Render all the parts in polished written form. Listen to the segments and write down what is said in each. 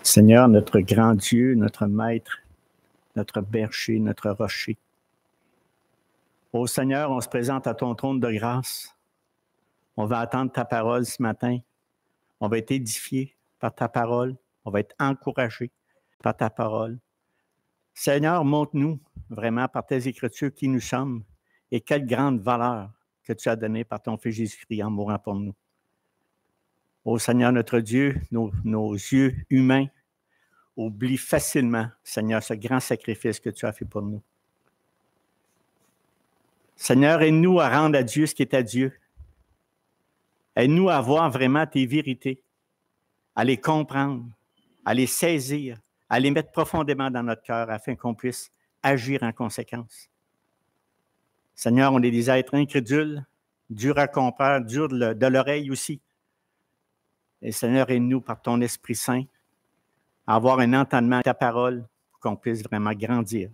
Seigneur, notre grand Dieu, notre Maître, notre berger, notre rocher. Ô Seigneur, on se présente à ton trône de grâce. On va attendre ta parole ce matin. On va être édifié par ta parole. On va être encouragé par ta parole. Seigneur, montre-nous vraiment par tes Écritures qui nous sommes et quelle grande valeur que tu as donnée par ton Fils Jésus-Christ en mourant pour nous. Ô Seigneur, notre Dieu, nos yeux humains oublient facilement, Seigneur, ce grand sacrifice que tu as fait pour nous. Seigneur, aide-nous à rendre à Dieu ce qui est à Dieu. Aide-nous à voir vraiment tes vérités, à les comprendre, à les saisir, à les mettre profondément dans notre cœur afin qu'on puisse agir en conséquence. Seigneur, on est des êtres incrédules, durs à comprendre, durs de l'oreille aussi. Et Seigneur, aide-nous par ton Esprit Saint à avoir un entendement de ta parole pour qu'on puisse vraiment grandir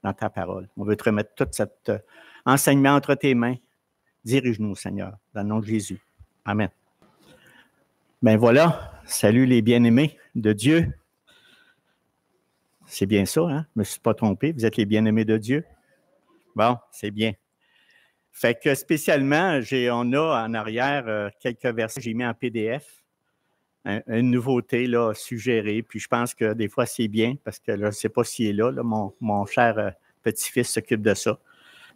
dans ta parole. On veut te remettre tout cet enseignement entre tes mains. Dirige-nous, Seigneur, dans le nom de Jésus. Amen. Ben voilà, salut les bien-aimés de Dieu. C'est bien ça, hein? Je ne me suis pas trompé. Vous êtes les bien-aimés de Dieu? Bon, c'est bien. Fait que spécialement, on a en arrière quelques versets que j'ai mis en PDF. Une nouveauté là, suggérée. Puis je pense que des fois, c'est bien parce que là, je ne sais pas s'il est là. Mon cher petit-fils s'occupe de ça.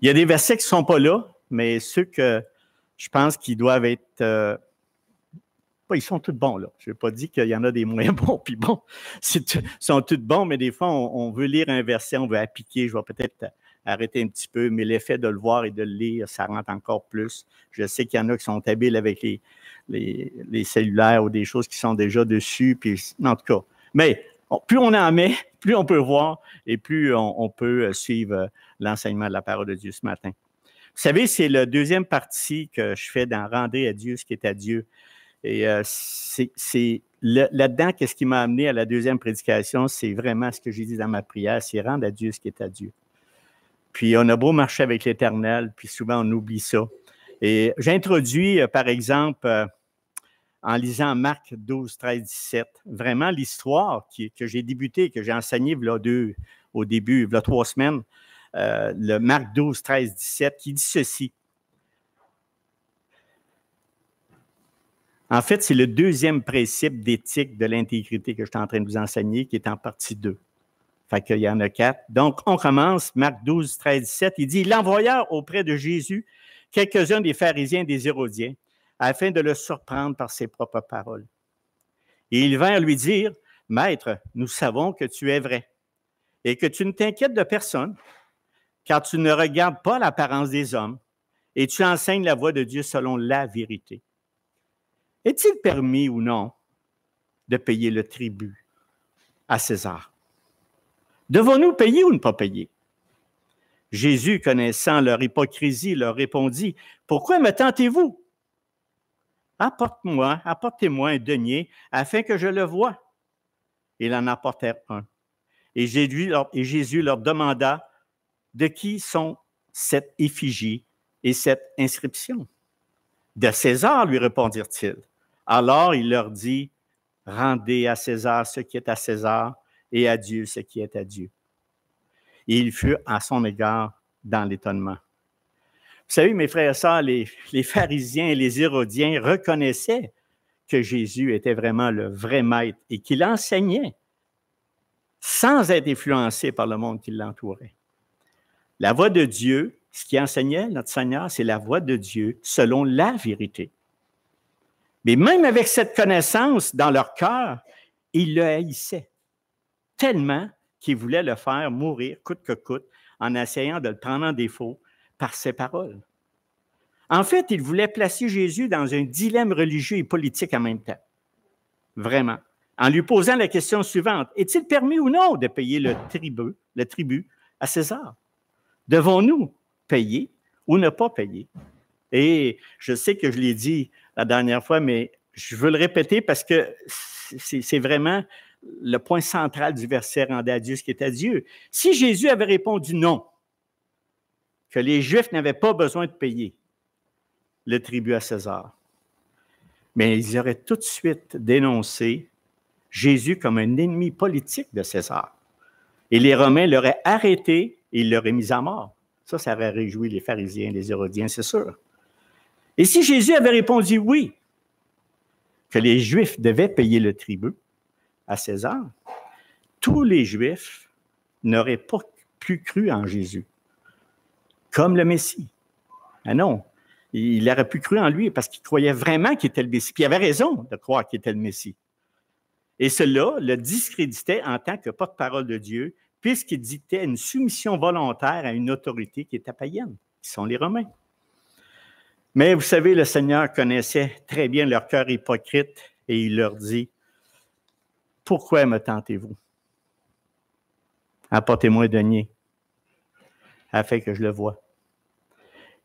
Il y a des versets qui ne sont pas là, mais ceux que je pense qu'ils doivent être... ils sont tous bons, là. Je n'ai pas dit qu'il y en a des moins bons, puis bon, ils sont tous bons, mais des fois, on veut lire un verset, on veut appliquer. Je vais peut-être arrêter un petit peu, mais l'effet de le voir et de le lire, ça rentre encore plus. Je sais qu'il y en a qui sont habiles avec les cellulaires ou des choses qui sont déjà dessus, puis en tout cas. Mais plus on en met, plus on peut voir et plus on peut suivre l'enseignement de la parole de Dieu ce matin. Vous savez, c'est la deuxième partie que je fais dans « Rendez à Dieu ce qui est à Dieu ». Et c'est là-dedans, qu'est-ce qui m'a amené à la deuxième prédication, c'est vraiment ce que j'ai dit dans ma prière, c'est rendre à Dieu ce qui est à Dieu. Puis on a beau marcher avec l'Éternel, puis souvent on oublie ça. Et j'introduis, par exemple, en lisant Marc 12, 13, 17, vraiment l'histoire que j'ai débutée, que j'ai enseignée au début, il y a 3 semaines, le Marc 12, 13, 17, qui dit ceci. En fait, c'est le deuxième principe d'éthique de l'intégrité que je suis en train de vous enseigner, qui est en partie 2. Fait qu'il y en a 4. Donc, on commence, Marc 12, 13, 17. Il dit, « Il envoya auprès de Jésus quelques-uns des pharisiens et des Hérodiens, afin de le surprendre par ses propres paroles. Et ils vinrent lui dire, « Maître, nous savons que tu es vrai, et que tu ne t'inquiètes de personne, car tu ne regardes pas l'apparence des hommes, et tu enseignes la voie de Dieu selon la vérité. Est-il permis ou non de payer le tribut à César? Devons-nous payer ou ne pas payer? » Jésus, connaissant leur hypocrisie, leur répondit, « Pourquoi me tentez-vous? Apportez-moi un denier afin que je le voie. » Ils en apportèrent un. Et Jésus leur demanda, « De qui sont cette effigie et cette inscription? » « De César, lui répondirent-ils. Alors il leur dit, « Rendez à César ce qui est à César et à Dieu ce qui est à Dieu. » Et il fut à son égard dans l'étonnement. Vous savez, mes frères et sœurs, les pharisiens et les hérodiens reconnaissaient que Jésus était vraiment le vrai maître et qu'il enseignait sans être influencé par le monde qui l'entourait. La voie de Dieu, ce qui enseignait notre Seigneur, c'est la voie de Dieu selon la vérité. Mais même avec cette connaissance dans leur cœur, ils le haïssaient tellement qu'ils voulaient le faire mourir coûte que coûte en essayant de le prendre en défaut par ses paroles. En fait, ils voulaient placer Jésus dans un dilemme religieux et politique en même temps. Vraiment. En lui posant la question suivante, est-il permis ou non de payer le tribut à César? Devons-nous payer ou ne pas payer? Et je sais que je l'ai dit la dernière fois, mais je veux le répéter parce que c'est vraiment le point central du verset « Rendez à Dieu ce qui est à Dieu ». Si Jésus avait répondu non, que les Juifs n'avaient pas besoin de payer, le tribut à César. Mais ils auraient tout de suite dénoncé Jésus comme un ennemi politique de César. Et les Romains l'auraient arrêté et ils l'auraient mis à mort. Ça aurait réjoui les pharisiens, les hérodiens, c'est sûr. Et si Jésus avait répondu oui, que les Juifs devaient payer le tribut à César, tous les Juifs n'auraient pas plus cru en Jésus, comme le Messie. Ah non, il aurait plus cru en lui parce qu'il croyait vraiment qu'il était le Messie. Puis il avait raison de croire qu'il était le Messie. Et cela le discréditait en tant que porte-parole de Dieu, puisqu'il dictait une soumission volontaire à une autorité qui était païenne, qui sont les Romains. Mais vous savez, le Seigneur connaissait très bien leur cœur hypocrite et il leur dit, « Pourquoi me tentez-vous? Apportez-moi un denier, afin que je le voie. »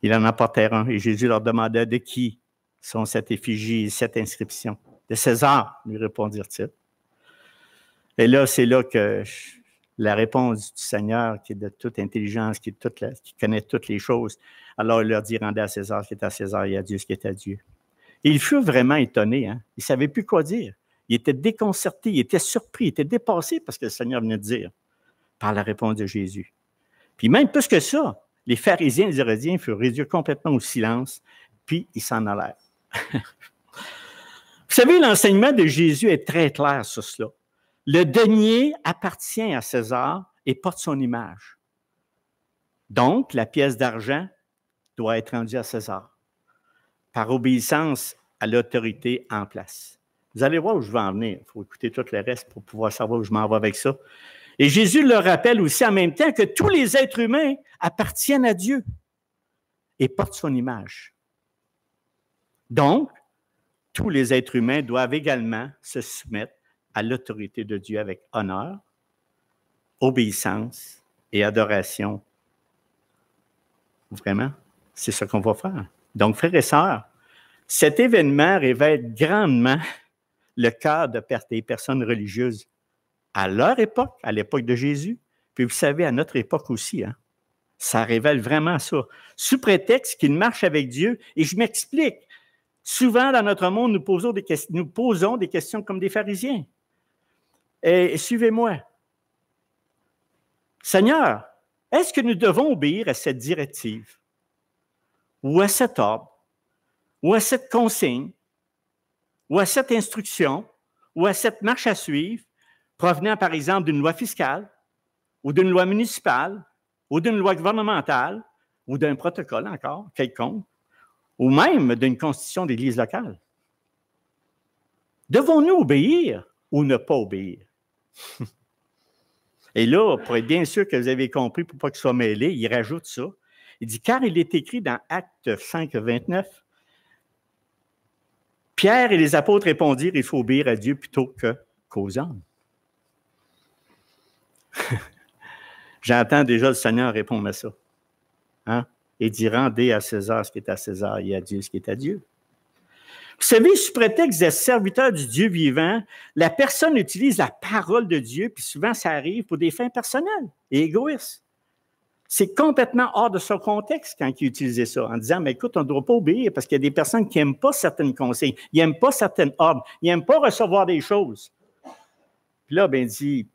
Ils en apportèrent un et Jésus leur demanda, « De qui sont cette effigie et cette inscription? » « De César, lui répondirent-ils. Et là, c'est là que la réponse du Seigneur, qui est de toute intelligence, qui connaît toutes les choses, alors il leur dit, rendez à César ce qui est à César et à Dieu ce qui est à Dieu. Et ils furent vraiment étonnés, hein? Ils ne savaient plus quoi dire. Ils étaient déconcertés, ils étaient surpris, ils étaient dépassés par ce que le Seigneur venait de dire, par la réponse de Jésus. Puis même plus que ça, les pharisiens et les hérodiens furent réduits complètement au silence, puis ils s'en allèrent. Vous savez, l'enseignement de Jésus est très clair sur cela. Le denier appartient à César et porte son image. Donc, la pièce d'argent doit être rendue à César, par obéissance à l'autorité en place. Vous allez voir où je vais en venir. Il faut écouter tout le reste pour pouvoir savoir où je m'en vais avec ça. Et Jésus leur rappelle aussi en même temps que tous les êtres humains appartiennent à Dieu et portent son image. Donc, tous les êtres humains doivent également se soumettre à l'autorité de Dieu avec honneur, obéissance et adoration. Vraiment, c'est ce qu'on va faire. Donc, frères et sœurs, cet événement révèle grandement le cœur des personnes religieuses à leur époque, à l'époque de Jésus, puis vous savez, à notre époque aussi. Hein? Ça révèle vraiment ça. Sous prétexte qu'ils marchent avec Dieu, et je m'explique, souvent dans notre monde, nous posons des questions comme des pharisiens. Et suivez-moi. Seigneur, est-ce que nous devons obéir à cette directive, ou à cet ordre, ou à cette consigne, ou à cette instruction, ou à cette marche à suivre, provenant par exemple d'une loi fiscale, ou d'une loi municipale, ou d'une loi gouvernementale, ou d'un protocole encore, quelconque, ou même d'une constitution d'église locale? Devons-nous obéir ou ne pas obéir? Et là, pour être bien sûr que vous avez compris, pour ne pas qu'il soit mêlé, il rajoute ça. Il dit, car il est écrit dans Actes 5, 29, Pierre et les apôtres répondirent, il faut obéir à Dieu plutôt qu'aux hommes. J'entends déjà le Seigneur répondre à ça. Hein? Et dit, rendez à César ce qui est à César et à Dieu ce qui est à Dieu. Vous savez, sous prétexte d'être serviteur du Dieu vivant, la personne utilise la parole de Dieu, puis souvent ça arrive pour des fins personnelles et égoïstes. C'est complètement hors de son contexte quand il utilisait ça, en disant, mais écoute, on ne doit pas obéir parce qu'il y a des personnes qui n'aiment pas certaines consignes, ils n'aiment pas certaines ordres, ils n'aiment pas recevoir des choses. Puis là, ben, il dit,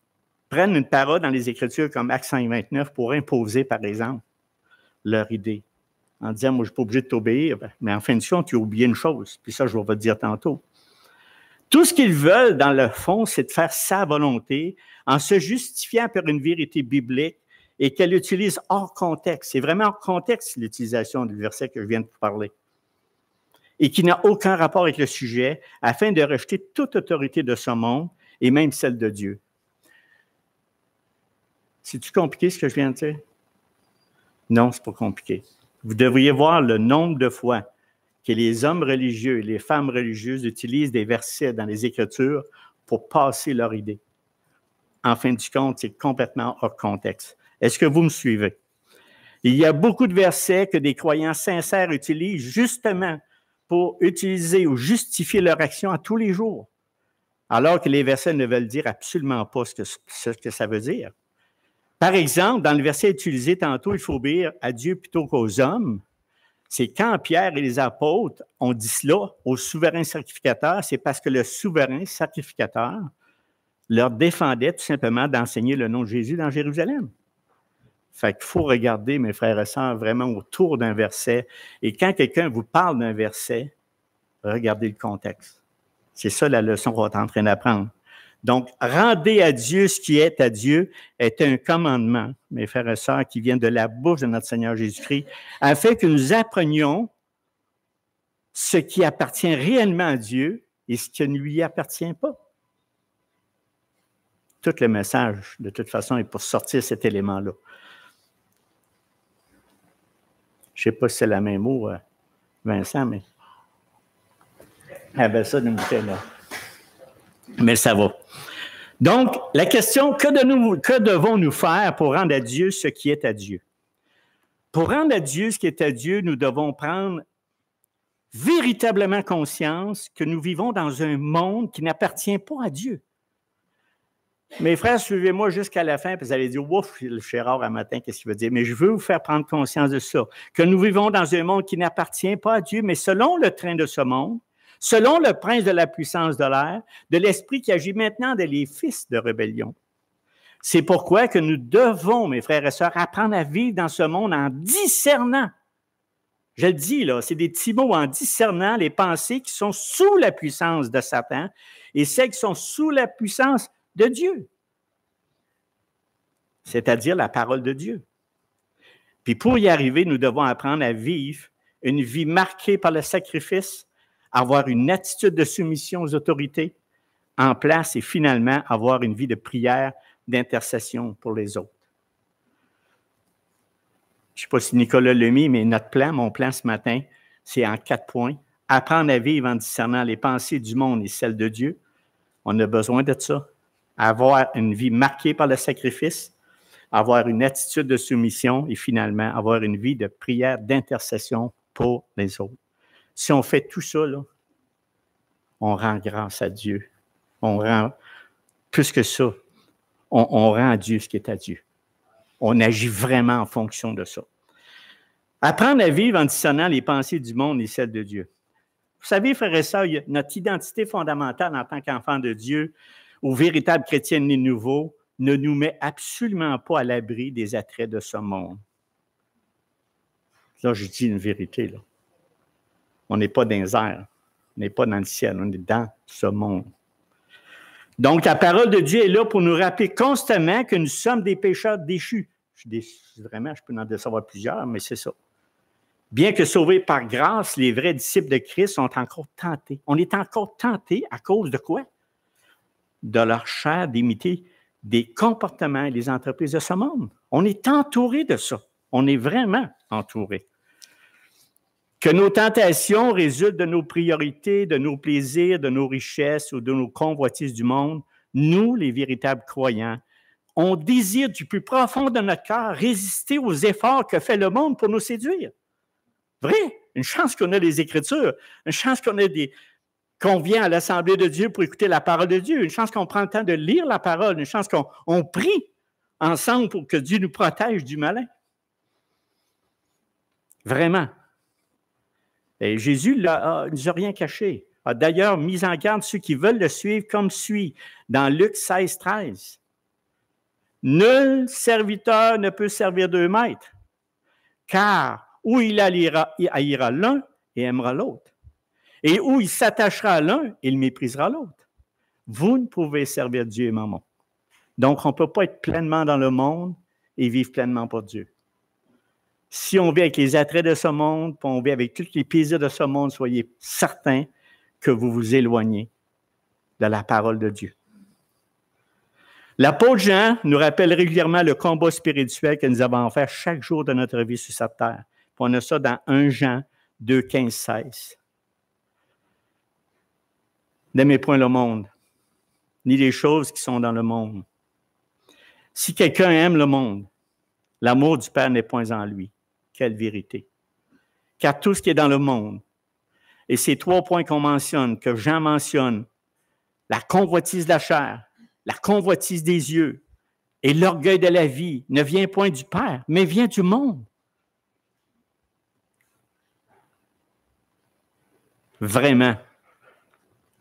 prennent une parole dans les Écritures comme Actes 5, 29 pour imposer, par exemple, leur idée. En disant, moi, je ne suis pas obligé de t'obéir, mais en fin de compte, tu as oublié une chose, puis ça, je vais te dire tantôt. Tout ce qu'ils veulent, dans le fond, c'est de faire sa volonté en se justifiant par une vérité biblique et qu'elle utilise hors contexte. C'est vraiment hors contexte l'utilisation du verset que je viens de vous parler. Et qui n'a aucun rapport avec le sujet, afin de rejeter toute autorité de ce monde et même celle de Dieu. C'est-tu compliqué ce que je viens de dire? Non, c'est pas compliqué. Vous devriez voir le nombre de fois que les hommes religieux et les femmes religieuses utilisent des versets dans les Écritures pour passer leur idée. En fin de compte, c'est complètement hors contexte. Est-ce que vous me suivez? Il y a beaucoup de versets que des croyants sincères utilisent justement pour utiliser ou justifier leur action à tous les jours, alors que les versets ne veulent dire absolument pas ce que ça veut dire. Par exemple, dans le verset utilisé tantôt, il faut obéir à Dieu plutôt qu'aux hommes. C'est quand Pierre et les apôtres ont dit cela au souverain sacrificateur, c'est parce que le souverain sacrificateur leur défendait tout simplement d'enseigner le nom de Jésus dans Jérusalem. Fait qu'il faut regarder, mes frères et sœurs, vraiment autour d'un verset. Et quand quelqu'un vous parle d'un verset, regardez le contexte. C'est ça la leçon qu'on est en train d'apprendre. Donc, rendez à Dieu ce qui est à Dieu est un commandement, mes frères et sœurs, qui vient de la bouche de notre Seigneur Jésus-Christ, afin que nous apprenions ce qui appartient réellement à Dieu et ce qui ne lui appartient pas. Tout le message, de toute façon, est pour sortir cet élément-là. Je ne sais pas si c'est la même mot, Vincent, mais... Ah ben ça, nous fait là. Mais ça va. Donc, la question, que devons-nous faire pour rendre à Dieu ce qui est à Dieu? Pour rendre à Dieu ce qui est à Dieu, nous devons prendre véritablement conscience que nous vivons dans un monde qui n'appartient pas à Dieu. Mes frères, suivez-moi jusqu'à la fin, puis vous allez dire, ouf, le Gérard à matin, qu'est-ce qu'il veut dire? Mais je veux vous faire prendre conscience de ça, que nous vivons dans un monde qui n'appartient pas à Dieu, mais selon le train de ce monde, selon le prince de la puissance de l'air, de l'esprit qui agit maintenant dans les fils de rébellion. C'est pourquoi que nous devons, mes frères et sœurs, apprendre à vivre dans ce monde en discernant. Je le dis, là, c'est des petits mots, en discernant les pensées qui sont sous la puissance de Satan et celles qui sont sous la puissance de Dieu, c'est-à-dire la parole de Dieu. Puis pour y arriver, nous devons apprendre à vivre une vie marquée par le sacrifice, avoir une attitude de soumission aux autorités en place et finalement avoir une vie de prière, d'intercession pour les autres. Je ne sais pas si Nicolas l'a mis, mais mon plan ce matin, c'est en 4 points. Apprendre à vivre en discernant les pensées du monde et celles de Dieu. On a besoin de ça. Avoir une vie marquée par le sacrifice, avoir une attitude de soumission et finalement avoir une vie de prière, d'intercession pour les autres. Si on fait tout ça, là, on rend grâce à Dieu. On rend, plus que ça, on rend à Dieu ce qui est à Dieu. On agit vraiment en fonction de ça. Apprendre à vivre en discernant les pensées du monde et celles de Dieu. Vous savez, frères et sœurs, notre identité fondamentale en tant qu'enfant de Dieu, ou véritable chrétien né nouveau, ne nous met absolument pas à l'abri des attraits de ce monde. Là, je dis une vérité, là. On n'est pas dans les airs, on n'est pas dans le ciel, on est dans ce monde. Donc, la parole de Dieu est là pour nous rappeler constamment que nous sommes des pécheurs déchus. Vraiment, je peux en savoir plusieurs, mais c'est ça. Bien que sauvés par grâce, les vrais disciples de Christ sont encore tentés. On est encore tentés à cause de quoi? De leur chair d'imiter des comportements et des entreprises de ce monde. On est entouré de ça. On est vraiment entouré. Que nos tentations résultent de nos priorités, de nos plaisirs, de nos richesses ou de nos convoitises du monde, nous, les véritables croyants, on désire du plus profond de notre cœur résister aux efforts que fait le monde pour nous séduire. Vrai? Une chance qu'on a des Écritures, une chance qu'on vient à l'Assemblée de Dieu pour écouter la parole de Dieu, une chance qu'on prend le temps de lire la parole, une chance qu'on prie ensemble pour que Dieu nous protège du malin. Vraiment. Et Jésus ne nous a rien caché. A d'ailleurs mis en garde ceux qui veulent le suivre comme suit, dans Luc 16, 13. Nul serviteur ne peut servir 2 maîtres, car où il haïra l'un et aimera l'autre, et où il s'attachera à l'un, il méprisera l'autre. Vous ne pouvez servir Dieu et Mammon. Donc, on ne peut pas être pleinement dans le monde et vivre pleinement pour Dieu. Si on vit avec les attraits de ce monde, puis on vit avec tous les plaisirs de ce monde, soyez certains que vous vous éloignez de la parole de Dieu. L'apôtre Jean nous rappelle régulièrement le combat spirituel que nous avons à faire chaque jour de notre vie sur cette terre. Puis on a ça dans 1 Jean 2, 15, 16. N'aimez point le monde, ni les choses qui sont dans le monde. Si quelqu'un aime le monde, l'amour du Père n'est point en lui. Quelle vérité! Car tout ce qui est dans le monde, et ces 3 points qu'on mentionne, que Jean mentionne, la convoitise de la chair, la convoitise des yeux et l'orgueil de la vie ne vient point du Père, mais vient du monde. Vraiment.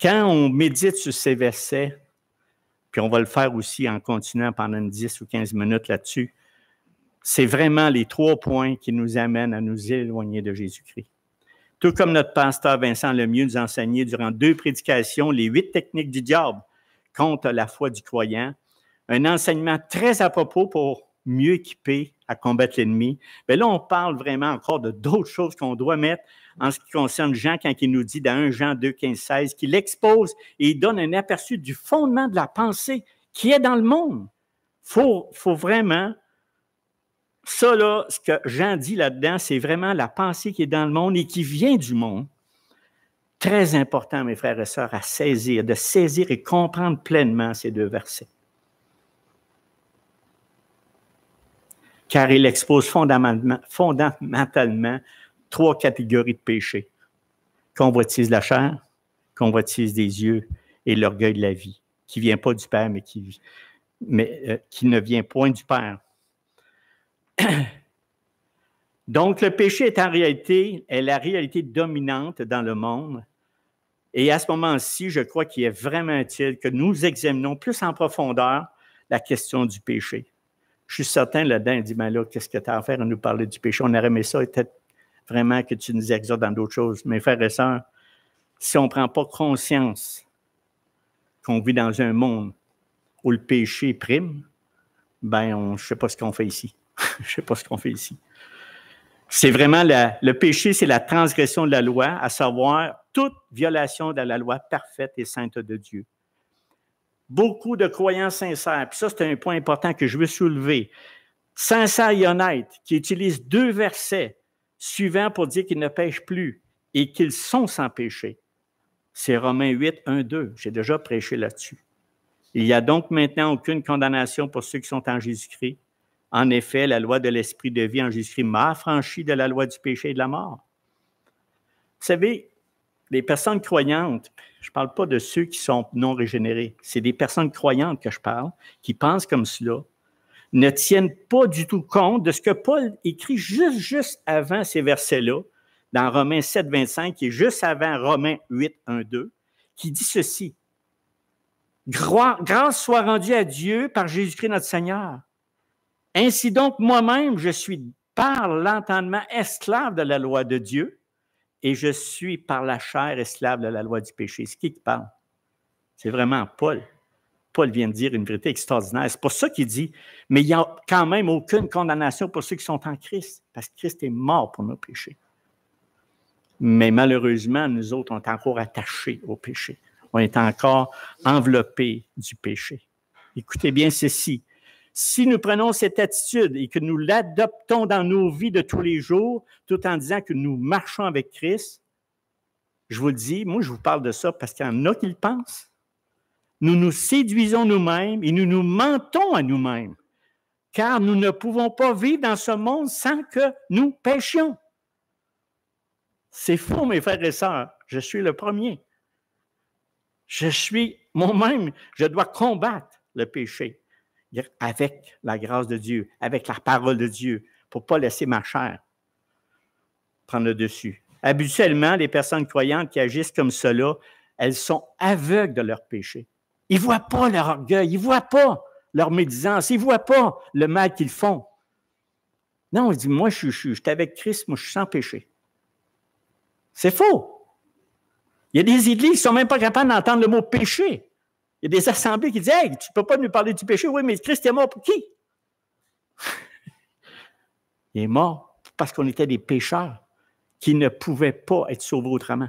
Quand on médite sur ces versets, puis on va le faire aussi en continuant pendant 10 ou 15 minutes là-dessus, c'est vraiment les 3 points qui nous amènent à nous éloigner de Jésus-Christ. Tout comme notre pasteur Vincent Lemieux nous a enseigné durant 2 prédications les 8 techniques du diable contre la foi du croyant, un enseignement très à propos pour mieux équiper à combattre l'ennemi. Mais là, on parle vraiment encore de d'autres choses qu'on doit mettre en ce qui concerne Jean, quand il nous dit dans 1 Jean 2, 15, 16, qu'il expose et il donne un aperçu du fondement de la pensée qui est dans le monde. Faut vraiment, ça là, ce que Jean dit là-dedans, c'est vraiment la pensée qui est dans le monde et qui vient du monde. Très important, mes frères et sœurs, à saisir, de saisir et comprendre pleinement ces 2 versets. Car il expose fondamentalement 3 catégories de péchés. Convoitise de la chair, convoitise des yeux et l'orgueil de la vie, qui ne vient pas du Père, mais qui ne vient point du Père. Donc, le péché est la réalité dominante dans le monde. Et à ce moment-ci, je crois qu'il est vraiment utile que nous examinions plus en profondeur la question du péché. Je suis certain là-dedans, il dit, ben là, qu'est-ce que tu as à faire à nous parler du péché? On aurait aimé ça, et peut-être vraiment que tu nous exhortes dans d'autres choses. Mes frères et sœurs, si on ne prend pas conscience qu'on vit dans un monde où le péché prime, ben je ne sais pas ce qu'on fait ici. Je ne sais pas ce qu'on fait ici. C'est vraiment le péché, c'est la transgression de la loi, à savoir toute violation de la loi parfaite et sainte de Dieu. Beaucoup de croyants sincères, puis ça, c'est un point important que je veux soulever, sincères et honnêtes, qui utilisent 2 versets suivants pour dire qu'ils ne pêchent plus et qu'ils sont sans péché. C'est Romains 8, 1, 2. J'ai déjà prêché là-dessus. Il n'y a donc maintenant aucune condamnation pour ceux qui sont en Jésus-Christ. En effet, la loi de l'esprit de vie en Jésus-Christ m'a affranchi de la loi du péché et de la mort. Vous savez, les personnes croyantes, je ne parle pas de ceux qui sont non régénérés, c'est des personnes croyantes que je parle, qui pensent comme cela, ne tiennent pas du tout compte de ce que Paul écrit juste avant ces versets-là, dans Romains 7, 25, qui est juste avant Romains 8, 1, 2, qui dit ceci. Grâce soit rendue à Dieu par Jésus-Christ notre Seigneur. Ainsi donc, moi-même, je suis par l'entendement esclave de la loi de Dieu et je suis par la chair esclave de la loi du péché. C'est qui parle? C'est vraiment Paul. Paul vient de dire une vérité extraordinaire. C'est pour ça qu'il dit, mais il n'y a quand même aucune condamnation pour ceux qui sont en Christ, parce que Christ est mort pour nos péchés. Mais malheureusement, nous autres, on est encore attachés au péché. On est encore enveloppés du péché. Écoutez bien ceci. Si nous prenons cette attitude et que nous l'adoptons dans nos vies de tous les jours, tout en disant que nous marchons avec Christ, je vous le dis, moi je vous parle de ça parce qu'il y en a qui le pensent. Nous nous séduisons nous-mêmes et nous nous mentons à nous-mêmes, car nous ne pouvons pas vivre dans ce monde sans que nous péchions. C'est faux, mes frères et sœurs. Je suis le premier. Je suis moi-même, je dois combattre le péché avec la grâce de Dieu, avec la parole de Dieu, pour ne pas laisser ma chair prendre le dessus. Habituellement, les personnes croyantes qui agissent comme cela, elles sont aveugles de leur péché. Ils ne voient pas leur orgueil, ils ne voient pas leur médisance, ils ne voient pas le mal qu'ils font. Non, ils disent, moi, je suis avec Christ, moi, je suis sans péché. C'est faux. Il y a des églises qui ne sont même pas capables d'entendre le mot péché. Il y a des assemblées qui disent, hey, tu ne peux pas nous parler du péché. Oui, mais Christ est mort pour qui? Il est mort parce qu'on était des pécheurs qui ne pouvaient pas être sauvés autrement.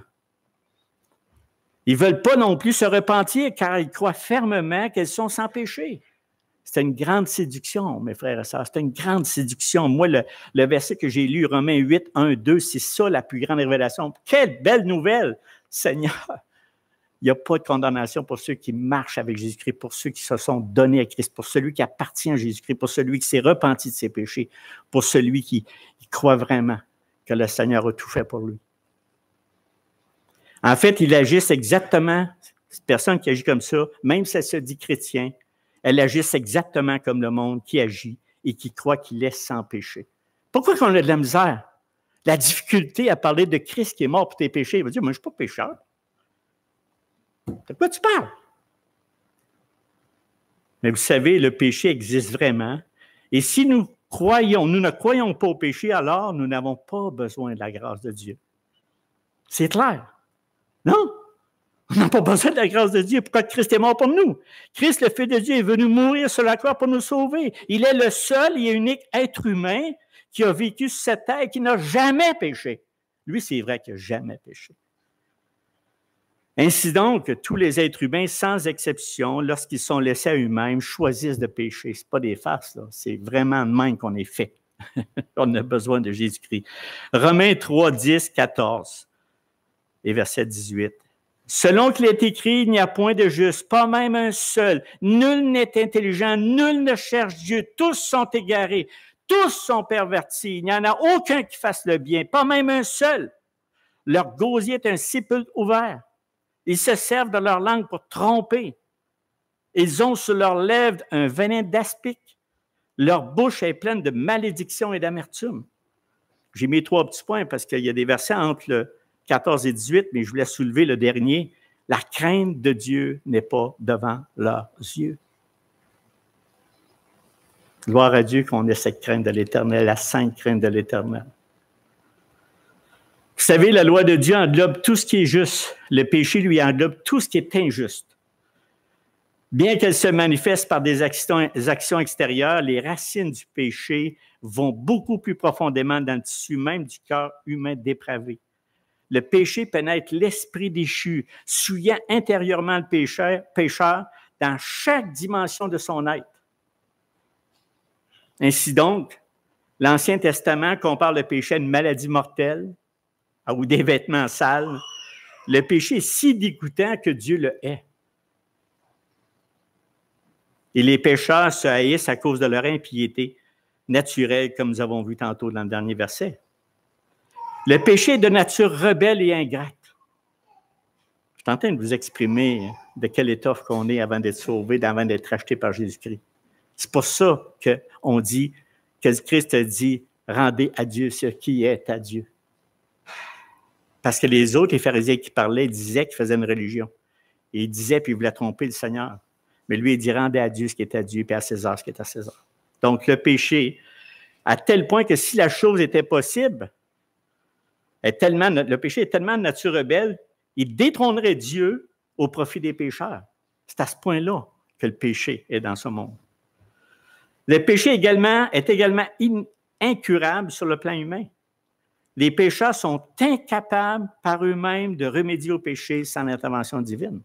Ils ne veulent pas non plus se repentir car ils croient fermement qu'elles sont sans péché. C'est une grande séduction, mes frères et sœurs. C'est une grande séduction. Moi, le verset que j'ai lu, Romains 8, 1, 2, c'est ça la plus grande révélation. Quelle belle nouvelle, Seigneur! Il n'y a pas de condamnation pour ceux qui marchent avec Jésus-Christ, pour ceux qui se sont donnés à Christ, pour celui qui appartient à Jésus-Christ, pour celui qui s'est repenti de ses péchés, pour celui qui croit vraiment que le Seigneur a tout fait pour lui. En fait, ils agissent exactement, cette personne qui agit comme ça, même si elle se dit chrétien, elle agisse exactement comme le monde qui agit et qui croit qu'il est sans péché. Pourquoi qu'on a de la misère la difficulté à parler de Christ qui est mort pour tes péchés. Il va dire, moi, je ne suis pas pécheur. De quoi tu parles? Mais vous savez, le péché existe vraiment. Et si nous ne croyons pas au péché, alors nous n'avons pas besoin de la grâce de Dieu. C'est clair. Non? On n'a pas besoin de la grâce de Dieu. Pourquoi Christ est mort pour nous? Christ, le Fils de Dieu, est venu mourir sur la croix pour nous sauver. Il est le seul et unique être humain qui a vécu sur cette terre et qui n'a jamais péché. Lui, c'est vrai qu'il n'a jamais péché. Ainsi donc, tous les êtres humains, sans exception, lorsqu'ils sont laissés à eux-mêmes, choisissent de pécher. Ce n'est pas des farces, là. C'est vraiment de même qu'on est fait. On a besoin de Jésus-Christ. Romains 3, 10, 14 et verset 18. Selon qu'il est écrit, il n'y a point de juste, pas même un seul. Nul n'est intelligent, nul ne cherche Dieu. Tous sont égarés, tous sont pervertis. Il n'y en a aucun qui fasse le bien, pas même un seul. Leur gosier est un sépulcre ouvert. Ils se servent de leur langue pour tromper. Ils ont sur leurs lèvres un venin d'aspic. Leur bouche est pleine de malédiction et d'amertume. J'ai mis 3 petits points parce qu'il y a des versets entre le 14 et 18, mais je voulais soulever le dernier. La crainte de Dieu n'est pas devant leurs yeux. Gloire à Dieu qu'on ait cette crainte de l'Éternel, la sainte crainte de l'Éternel. Vous savez, la loi de Dieu englobe tout ce qui est juste. Le péché, lui, englobe tout ce qui est injuste. Bien qu'elle se manifeste par des actions extérieures, les racines du péché vont beaucoup plus profondément dans le tissu même du cœur humain dépravé. Le péché pénètre l'esprit déchu, souillant intérieurement le pécheur dans chaque dimension de son être. Ainsi donc, l'Ancien Testament compare le péché à une maladie mortelle ou des vêtements sales. Le péché est si dégoûtant que Dieu le hait. Et les pécheurs se haïssent à cause de leur impiété naturelle, comme nous avons vu tantôt dans le dernier verset. Le péché est de nature rebelle et ingrate. Je suis en train de vous exprimer de quelle étoffe qu'on est avant d'être sauvé, avant d'être racheté par Jésus-Christ. C'est pour ça qu'on dit, que Christ a dit, rendez à Dieu ce qui est à Dieu. Parce que les autres, les pharisiens qui parlaient, disaient qu'ils faisaient une religion. Et ils disaient, puis ils voulaient tromper le Seigneur. Mais lui, il dit, rendez à Dieu ce qui est à Dieu, puis à César ce qui est à César. Donc, le péché, à tel point que si la chose était possible, le péché est tellement de nature rebelle, il détrônerait Dieu au profit des pécheurs. C'est à ce point-là que le péché est dans ce monde. Le péché est également incurable sur le plan humain. Les pécheurs sont incapables par eux-mêmes de remédier au péché sans l'intervention divine.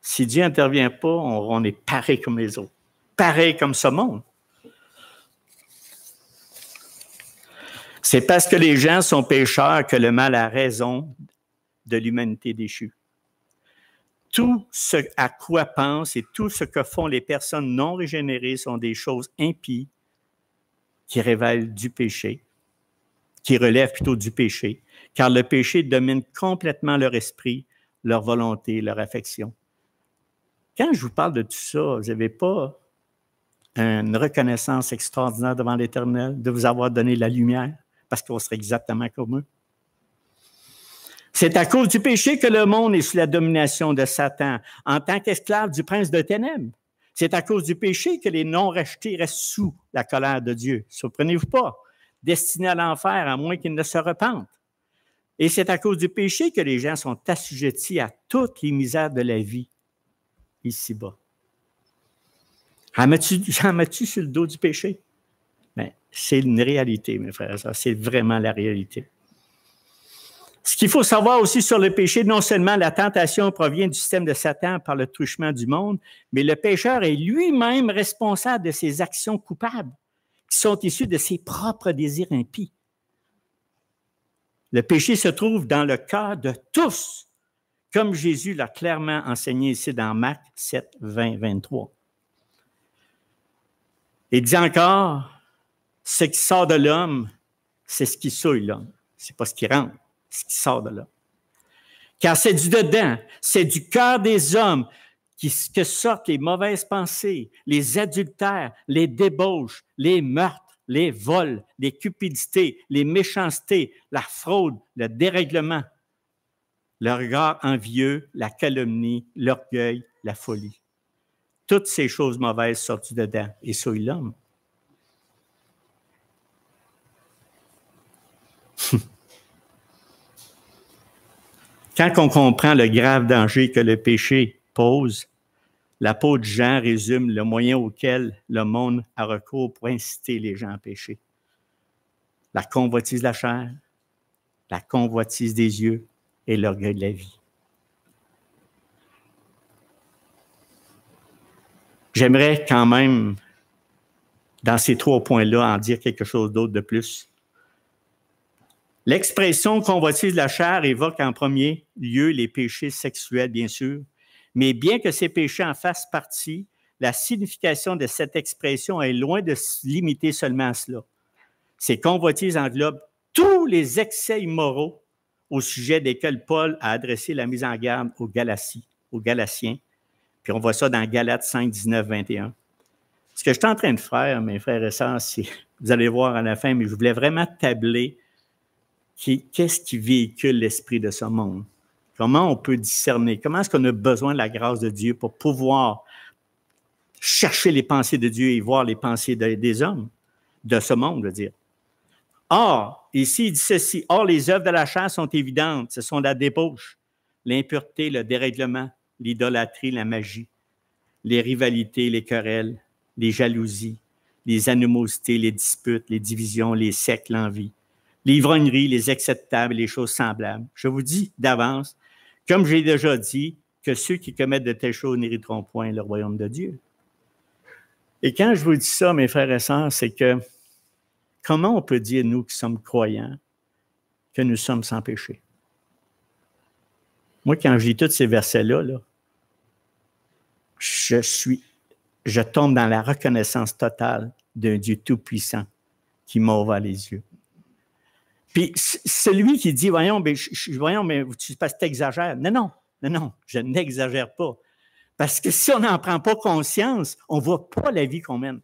Si Dieu n'intervient pas, on est pareil comme les autres, pareil comme ce monde. C'est parce que les gens sont pécheurs que le mal a raison de l'humanité déchue. Tout ce à quoi pensent et tout ce que font les personnes non régénérées sont des choses impies qui révèlent du péché, qui relèvent plutôt du péché, car le péché domine complètement leur esprit, leur volonté, leur affection. Quand je vous parle de tout ça, vous n'avez pas une reconnaissance extraordinaire devant l'Éternel de vous avoir donné la lumière, parce qu'on serait exactement comme eux. C'est à cause du péché que le monde est sous la domination de Satan, en tant qu'esclave du prince de ténèbres. C'est à cause du péché que les non-rachetés restent sous la colère de Dieu. Surprenez-vous pas, destinés à l'enfer, à moins qu'ils ne se repentent. Et c'est à cause du péché que les gens sont assujettis à toutes les misères de la vie, ici-bas. En mets-tu sur le dos du péché? Bien, c'est une réalité, mes frères et sœurs. C'est vraiment la réalité. Ce qu'il faut savoir aussi sur le péché, non seulement la tentation provient du système de Satan par le truchement du monde, mais le pécheur est lui-même responsable de ses actions coupables, qui sont issues de ses propres désirs impies. Le péché se trouve dans le cœur de tous, comme Jésus l'a clairement enseigné ici dans Marc 7, 20, 23. Il dit encore, ce qui sort de l'homme, c'est ce qui souille l'homme. Ce n'est pas ce qui rentre, ce qui sort de l'homme. Car c'est du dedans, c'est du cœur des hommes que sortent les mauvaises pensées, les adultères, les débauches, les meurtres, les vols, les cupidités, les méchancetés, la fraude, le dérèglement, le regard envieux, la calomnie, l'orgueil, la folie. Toutes ces choses mauvaises sortent du dedans, et ça, il l'homme. Quand on comprend le grave danger que le péché pose, l'apôtre Jean résume le moyen auquel le monde a recours pour inciter les gens à pécher. La convoitise de la chair, la convoitise des yeux et l'orgueil de la vie. J'aimerais quand même, dans ces 3 points-là, en dire quelque chose d'autre de plus. L'expression convoitise de la chair évoque en premier lieu les péchés sexuels, bien sûr, mais bien que ces péchés en fassent partie, la signification de cette expression est loin de se limiter seulement à cela. Ces convoitises englobent tous les excès immoraux au sujet desquels Paul a adressé la mise en garde aux Galatiens. Puis on voit ça dans Galates 5, 19, 21. Ce que je suis en train de faire, mes frères et sœurs, c'est, vous allez voir à la fin, mais je voulais vraiment tabler qu'est-ce qui véhicule l'esprit de ce monde. Comment on peut discerner? Comment est-ce qu'on a besoin de la grâce de Dieu pour pouvoir chercher les pensées de Dieu et voir les pensées des hommes, de ce monde, je veux dire. Or, ici, il dit ceci, « Or, les œuvres de la chair sont évidentes, ce sont la débauche, l'impureté, le dérèglement, l'idolâtrie, la magie, les rivalités, les querelles, les jalousies, les animosités, les disputes, les divisions, les sectes, l'envie, l'ivrognerie, les excès de table et les choses semblables. Je vous dis d'avance, comme j'ai déjà dit, que ceux qui commettent de telles choses n'hériteront point le royaume de Dieu. » Et quand je vous dis ça, mes frères et sœurs, c'est que comment on peut dire, nous qui sommes croyants, que nous sommes sans péché? Moi, quand je lis tous ces versets-là, je tombe dans la reconnaissance totale d'un Dieu tout-puissant qui m'a ouvert les yeux. Puis celui qui dit, voyons, mais tu exagères. Non, je n'exagère pas. Parce que si on n'en prend pas conscience, on ne voit pas la vie qu'on mène.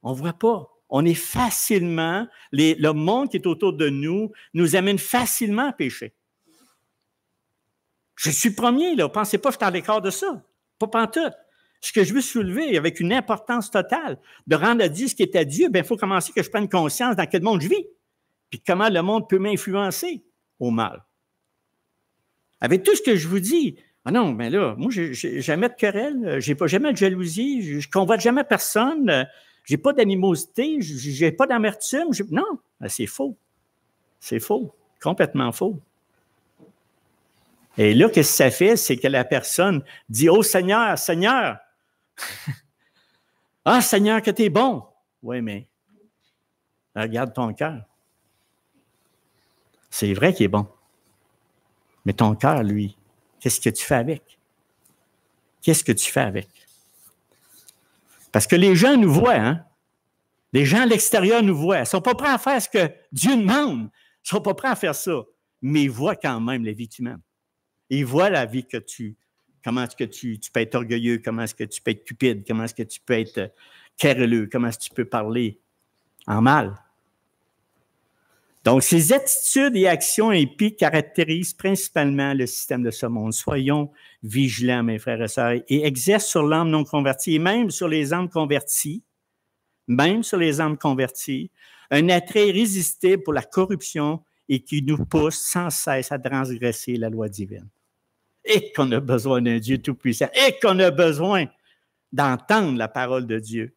On ne voit pas. On est facilement, le monde qui est autour de nous amène facilement à pécher. Je suis le premier, là. Pensez pas que je suis à l'écart de ça. Pas pantoute. Ce que je veux soulever avec une importance totale, de rendre à Dieu ce qui est à Dieu, bien, il faut commencer que je prenne conscience dans quel monde je vis. Puis comment le monde peut m'influencer au mal. Avec tout ce que je vous dis, ah non, mais là, moi, j'ai jamais de querelle, j'ai pas jamais de jalousie, je convoite jamais personne, j'ai pas d'animosité, j'ai pas d'amertume. Non, c'est faux. C'est faux. Complètement faux. Et là, qu'est-ce que ça fait? C'est que la personne dit, « Oh Seigneur, Seigneur! » « Ah Seigneur, que tu es bon! » Oui, mais regarde ton cœur. C'est vrai qu'il est bon. Mais ton cœur, lui, qu'est-ce que tu fais avec? Qu'est-ce que tu fais avec? Parce que les gens nous voient, hein? Les gens à l'extérieur nous voient. Ils ne sont pas prêts à faire ce que Dieu demande. Ils ne sont pas prêts à faire ça. Mais ils voient quand même la vie que tu mènes. Ils voient la vie que comment est-ce que tu peux être orgueilleux, comment est-ce que tu peux être cupide, comment est-ce que tu peux être querelleux, comment est-ce que tu peux parler en mal. Donc, ces attitudes et actions impies caractérisent principalement le système de ce monde. Soyons vigilants, mes frères et sœurs, et exercent sur l'âme non convertie, et même sur les âmes converties, un attrait irrésistible pour la corruption et qui nous pousse sans cesse à transgresser la loi divine. Et qu'on a besoin d'un Dieu tout-puissant, et qu'on a besoin d'entendre la parole de Dieu.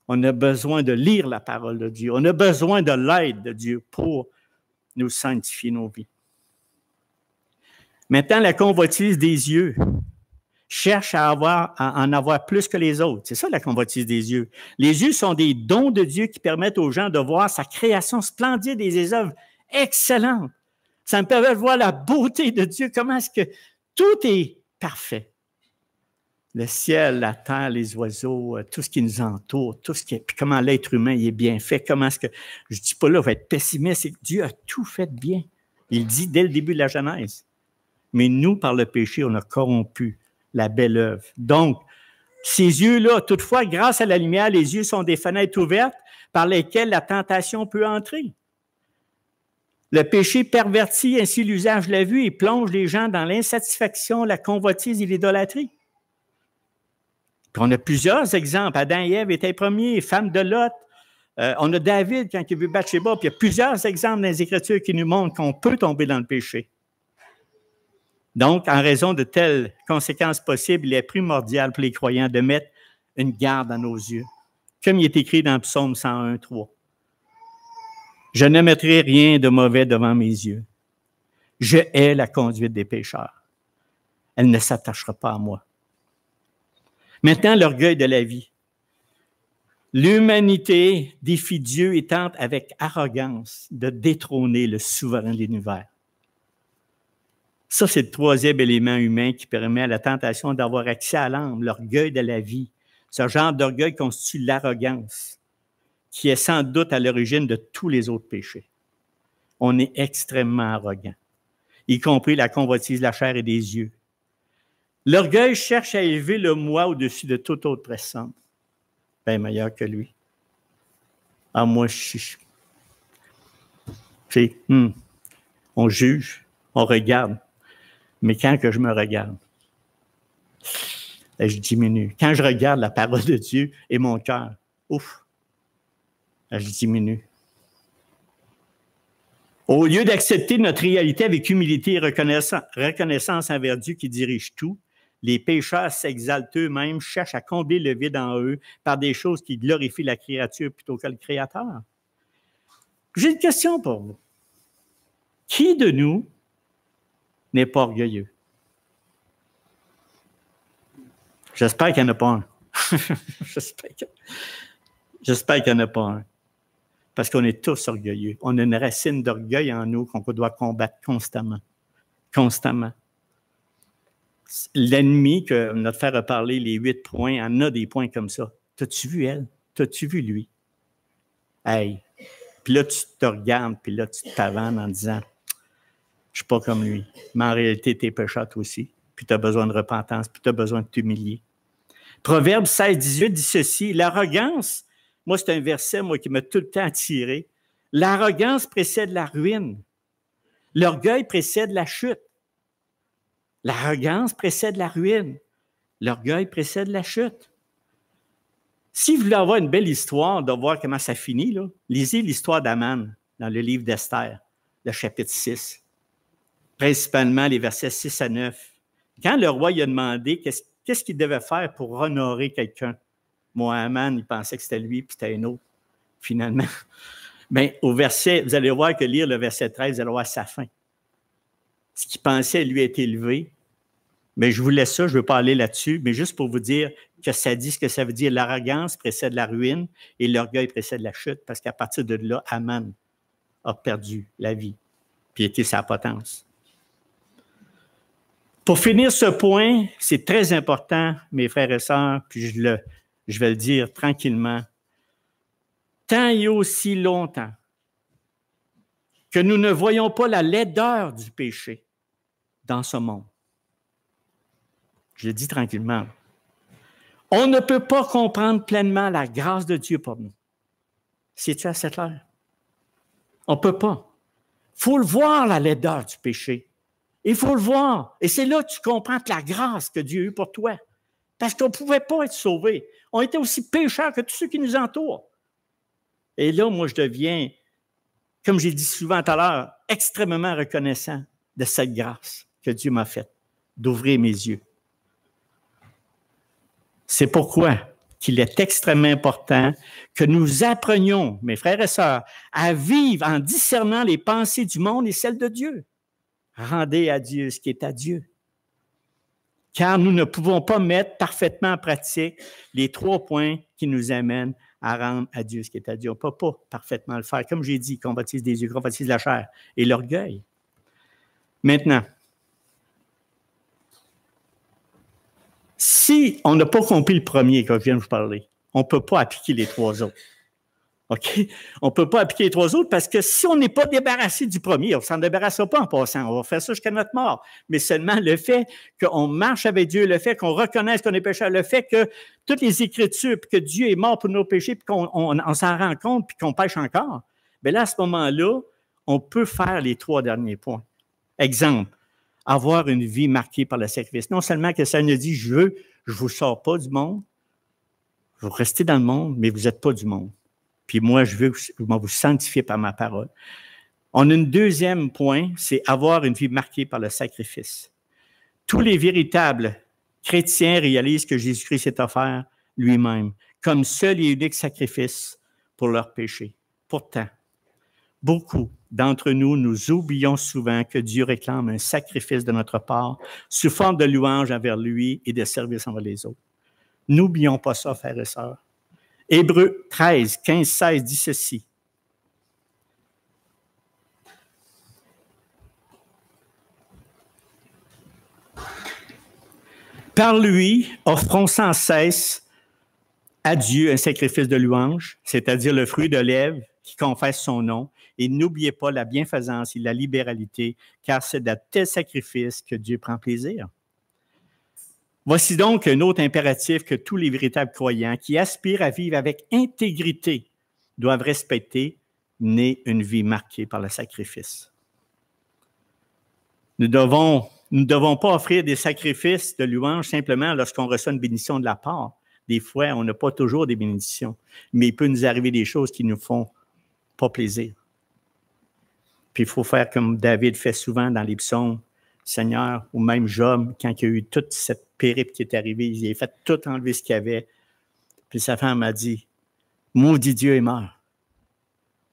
On a besoin de lire la parole de Dieu. On a besoin de l'aide de Dieu pour nous sanctifier nos vies. Maintenant, la convoitise des yeux cherche à en avoir plus que les autres. C'est ça la convoitise des yeux. Les yeux sont des dons de Dieu qui permettent aux gens de voir sa création splendide et des œuvres excellentes. Ça me permet de voir la beauté de Dieu, comment est-ce que tout est parfait. Le ciel, la terre, les oiseaux, tout ce qui nous entoure, tout ce qui est, puis comment l'être humain il est bien fait, comment est-ce que, je ne dis pas là, va être pessimiste, c'est que Dieu a tout fait bien. Il dit dès le début de la Genèse. Mais nous, par le péché, on a corrompu la belle œuvre. Donc, ces yeux-là, toutefois, grâce à la lumière, les yeux sont des fenêtres ouvertes par lesquels la tentation peut entrer. Le péché pervertit ainsi l'usage de la vue et plonge les gens dans l'insatisfaction, la convoitise et l'idolâtrie. Puis on a plusieurs exemples. Adam et Ève étaient les premiers, femmes de Lot. On a David quand il a vu Bathsheba. Puis il y a plusieurs exemples dans les Écritures qui nous montrent qu'on peut tomber dans le péché. Donc, en raison de telles conséquences possibles, il est primordial pour les croyants de mettre une garde à nos yeux. Comme il est écrit dans Psaume 101, 3. Je ne mettrai rien de mauvais devant mes yeux. Je hais la conduite des pécheurs. Elle ne s'attachera pas à moi. Maintenant, l'orgueil de la vie. L'humanité défie Dieu et tente avec arrogance de détrôner le souverain de l'univers. Ça, c'est le troisième élément humain qui permet à la tentation d'avoir accès à l'âme, l'orgueil de la vie. Ce genre d'orgueil constitue l'arrogance, qui est sans doute à l'origine de tous les autres péchés. On est extrêmement arrogant, y compris la convoitise de la chair et des yeux. L'orgueil cherche à élever le moi au-dessus de toute autre personne. Bien meilleur que lui. Ah, moi, on juge, on regarde. Mais quand que je me regarde, je diminue. Quand je regarde la parole de Dieu et mon cœur, je diminue. Au lieu d'accepter notre réalité avec humilité et reconnaissance envers Dieu qui dirige tout, les pécheurs s'exaltent eux-mêmes, cherchent à combler le vide en eux par des choses qui glorifient la créature plutôt que le Créateur. J'ai une question pour vous. Qui de nous n'est pas orgueilleux? J'espère qu'il n'y en a pas un. J'espère qu'il n'y en a pas un. Parce qu'on est tous orgueilleux. On a une racine d'orgueil en nous qu'on doit combattre constamment. Constamment. L'ennemi que notre frère a parlé, les 8 points, en a des points comme ça. T'as-tu vu elle? T'as-tu vu lui? Hey! Puis là, tu te regardes, puis là, tu t'avances en disant, je suis pas comme lui. Mais en réalité, t'es pécheur toi aussi. Puis tu as besoin de repentance, puis tu as besoin de t'humilier. Proverbe 16, 18 dit ceci, l'arrogance, moi c'est un verset qui m'a tout le temps attiré, l'arrogance précède la ruine, l'orgueil précède la chute. L'arrogance précède la ruine, l'orgueil précède la chute. Si vous voulez avoir une belle histoire, de voir comment ça finit, là, lisez l'histoire d'Aman dans le livre d'Esther, le chapitre 6, principalement les versets 6 à 9. Quand le roi lui a demandé qu'est-ce qu'il devait faire pour honorer quelqu'un, moi, Aman, il pensait que c'était lui, puis c'était un autre, finalement. Bien, au verset, vous allez voir que lire le verset 13, vous allez voir sa fin. Ce qu'il pensait lui est élevé, mais je vous laisse ça, je ne veux pas aller là-dessus, mais juste pour vous dire que ça dit ce que ça veut dire. L'arrogance précède la ruine et l'orgueil précède la chute, parce qu'à partir de là, Aman a perdu la vie, puis était sa potence. Pour finir ce point, c'est très important, mes frères et sœurs, puis je vais le dire tranquillement. Tant et aussi longtemps que nous ne voyons pas la laideur du péché dans ce monde, je le dis tranquillement, on ne peut pas comprendre pleinement la grâce de Dieu pour nous. C'est-tu assez clair? On ne peut pas. Il faut le voir, la laideur du péché. Il faut le voir. Et c'est là que tu comprends la grâce que Dieu a eue pour toi. Parce qu'on ne pouvait pas être sauvés. On était aussi pécheurs que tous ceux qui nous entourent. Et là, moi, je deviens, comme j'ai dit souvent tout à l'heure, extrêmement reconnaissant de cette grâce que Dieu m'a faite, d'ouvrir mes yeux. C'est pourquoi qu'il est extrêmement important que nous apprenions, mes frères et sœurs, à vivre en discernant les pensées du monde et celles de Dieu. Rendez à Dieu ce qui est à Dieu. Car nous ne pouvons pas mettre parfaitement en pratique les 3 points qui nous amènent à rendre à Dieu ce qui est à Dieu. On ne peut pas parfaitement le faire. Comme j'ai dit, convoitise des yeux, convoitise la chair et l'orgueil. Maintenant, si on n'a pas compris le premier que je viens de vous parler, on ne peut pas appliquer les 3 autres. OK? On ne peut pas appliquer les 3 autres parce que si on n'est pas débarrassé du premier, on ne s'en débarrassera pas en passant. On va faire ça jusqu'à notre mort. Mais seulement le fait qu'on marche avec Dieu, le fait qu'on reconnaisse qu'on est pécheur, le fait que toutes les Écritures, puis que Dieu est mort pour nos péchés, puis qu'on s'en rend compte, puis qu'on pêche encore, bien là, à ce moment-là, on peut faire les 3 derniers points. Exemple, avoir une vie marquée par le sacrifice. Non seulement que ça nous dit, je vous sors pas du monde, vous restez dans le monde, mais vous n'êtes pas du monde. Puis moi, je veux vous sanctifier par ma parole. On a un deuxième point, c'est avoir une vie marquée par le sacrifice. Tous les véritables chrétiens réalisent que Jésus-Christ s'est offert lui-même comme seul et unique sacrifice pour leurs péchés. Pourtant, beaucoup d'entre nous, nous oublions souvent que Dieu réclame un sacrifice de notre part sous forme de louange envers lui et de service envers les autres. N'oublions pas ça, frères et sœurs. Hébreux 13, 15, 16 dit ceci. Par lui, offrons sans cesse à Dieu un sacrifice de louange, c'est-à-dire le fruit de lèvres qui confesse son nom, et n'oubliez pas la bienfaisance et la libéralité, car c'est de tels sacrifices que Dieu prend plaisir. Voici donc un autre impératif que tous les véritables croyants qui aspirent à vivre avec intégrité doivent respecter, mener une vie marquée par le sacrifice. Nous ne devons pas offrir des sacrifices de louange simplement lorsqu'on reçoit une bénédiction de la part. Des fois, on n'a pas toujours des bénédictions, mais il peut nous arriver des choses qui ne nous font pas plaisir. Puis il faut faire comme David fait souvent dans les psaumes, Seigneur, ou même Job, quand il y a eu toute cette périple qui est arrivée, il a fait tout enlever ce qu'il y avait. Puis sa femme m'a dit, maudit Dieu et meurt.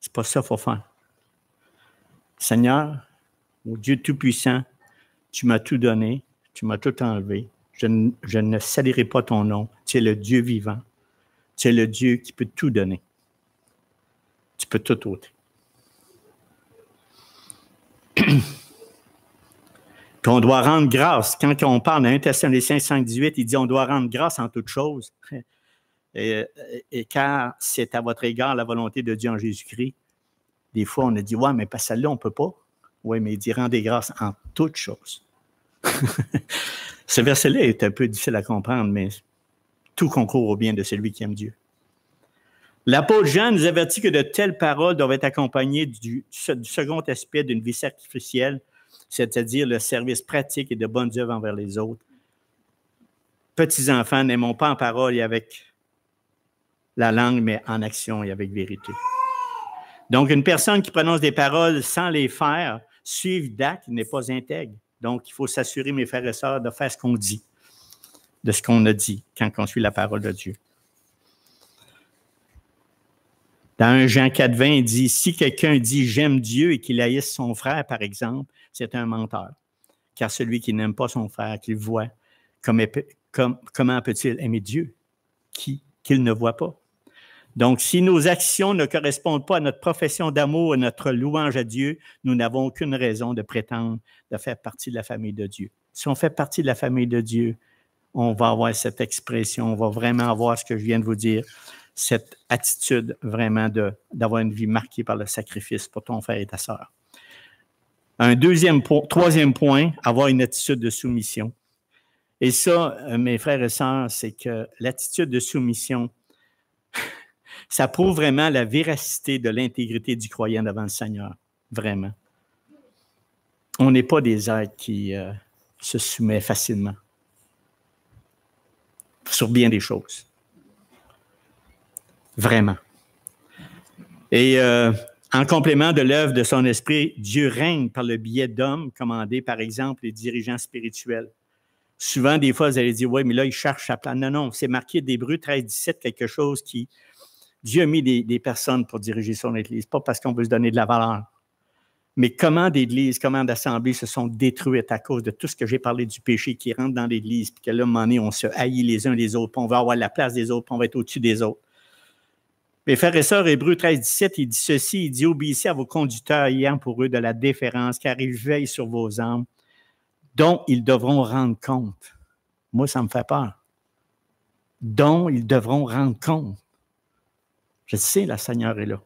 C'est pas ça qu'il faut faire. Seigneur, ô Dieu Tout-Puissant, tu m'as tout donné, tu m'as tout enlevé. Je ne salirai pas ton nom. Tu es le Dieu vivant. Tu es le Dieu qui peut tout donner. Tu peux tout ôter. Puis on doit rendre grâce. Quand on parle dans 1 Thessaloniciens 5,18, il dit on doit rendre grâce en toutes choses. Et car c'est à votre égard la volonté de Dieu en Jésus-Christ. Des fois, on a dit ouais, mais pas celle-là, on ne peut pas. Oui, mais il dit rendez grâce en toutes choses. Ce verset-là est un peu difficile à comprendre, mais tout concourt au bien de celui qui aime Dieu. L'apôtre Jean nous avertit que de telles paroles doivent être accompagnées du second aspect d'une vie sacrificielle, c'est-à-dire le service pratique et de bonnes œuvres envers les autres. Petits enfants, n'aimons pas en parole et avec la langue, mais en action et avec vérité. Donc, une personne qui prononce des paroles sans les faire, suivre d'actes, n'est pas intègre. Donc, il faut s'assurer, mes frères et sœurs, de faire ce qu'on dit, de ce qu'on a dit quand on suit la parole de Dieu. Dans 1 Jean 4,20, il dit, si quelqu'un dit « j'aime Dieu » et qu'il haïsse son frère, par exemple, c'est un menteur. Car celui qui n'aime pas son frère, qu'il voit, comment peut-il aimer Dieu qu'il ne voit pas? Donc, si nos actions ne correspondent pas à notre profession d'amour et notre louange à Dieu, nous n'avons aucune raison de prétendre de faire partie de la famille de Dieu. Si on fait partie de la famille de Dieu, on va avoir cette expression, on va vraiment avoir ce que je viens de vous dire, cette attitude vraiment d'avoir une vie marquée par le sacrifice pour ton frère et ta sœur. Troisième point, avoir une attitude de soumission. Et ça, mes frères et sœurs, c'est que l'attitude de soumission, ça prouve vraiment la véracité de l'intégrité du croyant devant le Seigneur, vraiment. On n'est pas des êtres qui se soumettent facilement sur bien des choses. Vraiment. Et en complément de l'œuvre de son esprit, Dieu règne par le biais d'hommes commandés, par exemple, les dirigeants spirituels. Souvent, des fois, vous allez dire, oui, mais là, ils cherchent à plan. Non, non, c'est marqué d'Hébreux 13, 17, quelque chose qui... Dieu a mis des personnes pour diriger son Église, pas parce qu'on veut se donner de la valeur. Mais comment d'Églises, comment d'assemblées se sont détruites à cause de tout ce que j'ai parlé du péché qui rentre dans l'Église, puis que là, à un moment donné, on se haït les uns les autres, puis on va avoir la place des autres, puis on va être au-dessus des autres. Mes frères et sœurs, Hébreux 13, 17, il dit ceci, il dit « Obéissez à vos conducteurs ayant pour eux de la déférence, car ils veillent sur vos âmes, dont ils devront rendre compte. » Moi, ça me fait peur. « Dont ils devront rendre compte. » Je sais, le Seigneur est là.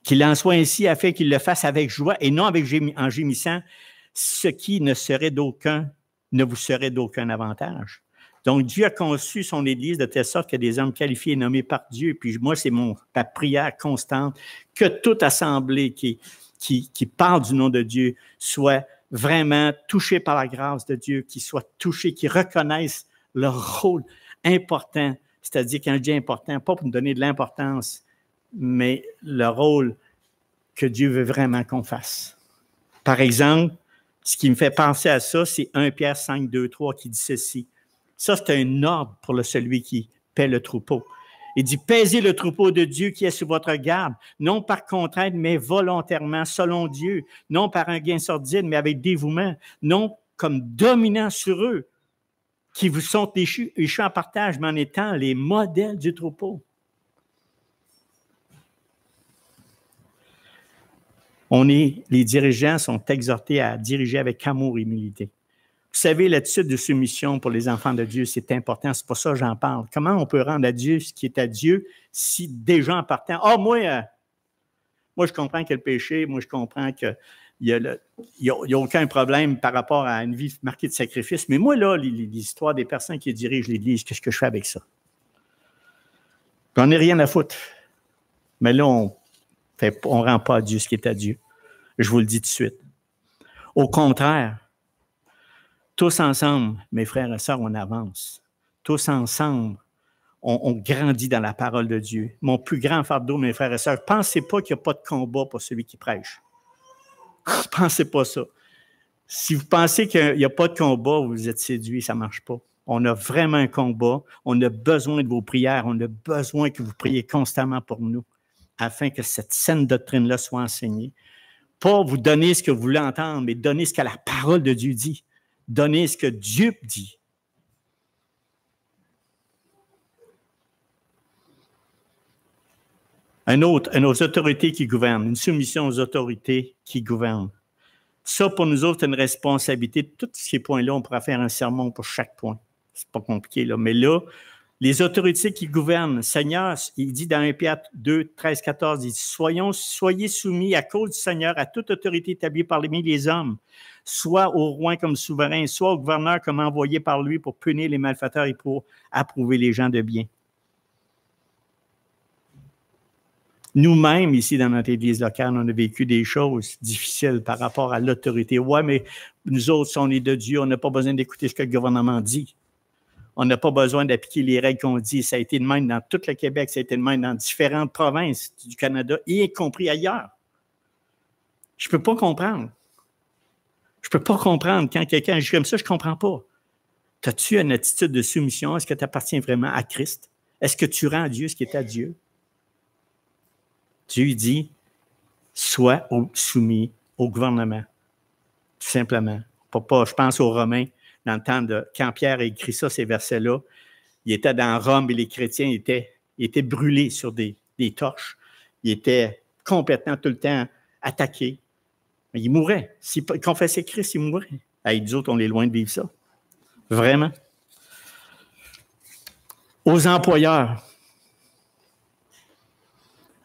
Qu'il en soit ainsi afin qu'il le fasse avec joie et non en gémissant, ce qui ne vous serait d'aucun avantage. Donc, Dieu a conçu son Église de telle sorte que des hommes qualifiés et nommés par Dieu, puis moi, c'est ma prière constante, que toute assemblée qui parle du nom de Dieu soit vraiment touchée par la grâce de Dieu, qui soit touchée, qui reconnaissent leur rôle important, c'est-à-dire quand je dis important, pas pour nous donner de l'importance, mais le rôle que Dieu veut vraiment qu'on fasse. Par exemple, ce qui me fait penser à ça, c'est 1 Pierre 5, 2, 3 qui dit ceci. Ça, c'est un ordre pour celui qui paie le troupeau. Il dit, paisez le troupeau de Dieu qui est sous votre garde, non par contrainte, mais volontairement, selon Dieu, non par un gain sordide, mais avec dévouement, non comme dominant sur eux, qui vous sont échus en partage, mais en étant les modèles du troupeau. Les dirigeants sont exhortés à diriger avec amour et humilité. Vous savez, l'attitude de soumission pour les enfants de Dieu, c'est important. C'est pour ça que j'en parle. Comment on peut rendre à Dieu ce qui est à Dieu si déjà en partant, moi, je comprends qu'il y a le péché, moi, je comprends qu'il n'y a aucun problème par rapport à une vie marquée de sacrifice. Mais moi, là, les histoires des personnes qui dirigent l'Église, qu'est-ce que je fais avec ça? J'en ai rien à foutre. Mais là, on ne rend pas à Dieu ce qui est à Dieu. Je vous le dis tout de suite. Au contraire, tous ensemble, mes frères et sœurs, on avance. Tous ensemble, on grandit dans la parole de Dieu. Mon plus grand fardeau, mes frères et sœurs, pensez pas qu'il n'y a pas de combat pour celui qui prêche. Pensez pas ça. Si vous pensez qu'il n'y a pas de combat, vous êtes séduits, ça ne marche pas. On a vraiment un combat. On a besoin de vos prières. On a besoin que vous priez constamment pour nous afin que cette saine doctrine-là soit enseignée. Pas vous donner ce que vous voulez entendre, mais donner ce que la parole de Dieu dit. Donner ce que Dieu dit. Une autre autorité qui gouverne, une soumission aux autorités qui gouvernent. Ça, pour nous autres, c'est une responsabilité. Tous ces points-là, on pourra faire un sermon pour chaque point. C'est pas compliqué, là. Mais là, les autorités qui gouvernent, Seigneur, il dit dans 1 Pierre 2, 13, 14, il dit, soyez soumis à cause du Seigneur à toute autorité établie parmi les hommes, soit au roi comme souverain, soit au gouverneur comme envoyé par lui pour punir les malfaiteurs et pour approuver les gens de bien. Nous-mêmes, ici, dans notre Église locale, on a vécu des choses difficiles par rapport à l'autorité. Ouais, mais nous autres, si on est de Dieu, on n'a pas besoin d'écouter ce que le gouvernement dit. On n'a pas besoin d'appliquer les règles qu'on dit. Ça a été de même dans tout le Québec, ça a été de même dans différentes provinces du Canada, y compris ailleurs. Je ne peux pas comprendre. Je ne peux pas comprendre. Quand quelqu'un agit comme ça, je ne comprends pas. As-tu une attitude de soumission? Est-ce que tu appartiens vraiment à Christ? Est-ce que tu rends à Dieu ce qui est à Dieu? Dieu dit, sois soumis au gouvernement, tout simplement. Je pense aux Romains, dans le temps de quand Pierre a écrit ça, ces versets-là, il était dans Rome et les chrétiens étaient brûlés sur des torches. Ils étaient complètement tout le temps attaqués. Mais ils mouraient. S'ils confessaient Christ, ils mouraient. Hey, nous autres, on est loin de vivre ça. Vraiment. Aux employeurs.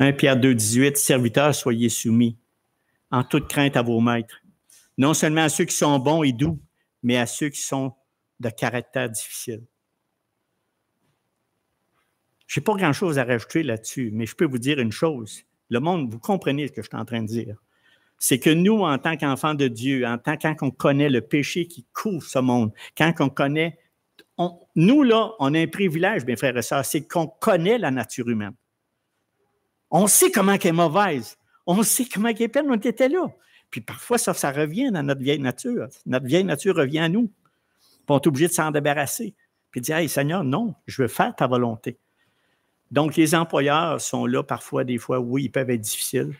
1 Pierre 2, 18, serviteurs, soyez soumis en toute crainte à vos maîtres. Non seulement à ceux qui sont bons et doux, mais à ceux qui sont de caractère difficile. Je n'ai pas grand-chose à rajouter là-dessus, mais je peux vous dire une chose. Le monde, vous comprenez ce que je suis en train de dire. C'est que nous, en tant qu'enfants de Dieu, quand on connaît le péché qui couvre ce monde, quand on connaît, nous, là, on a un privilège, mes frères et sœurs, c'est qu'on connaît la nature humaine. On sait comment elle est mauvaise. On sait comment elle est pleine, on était là. Puis parfois, ça revient dans notre vieille nature. Notre vieille nature revient à nous. Puis on est obligé de s'en débarrasser. Puis de dire, hey, Seigneur, non, je veux faire ta volonté. Donc, les employeurs sont là parfois, des fois, oui, ils peuvent être difficiles.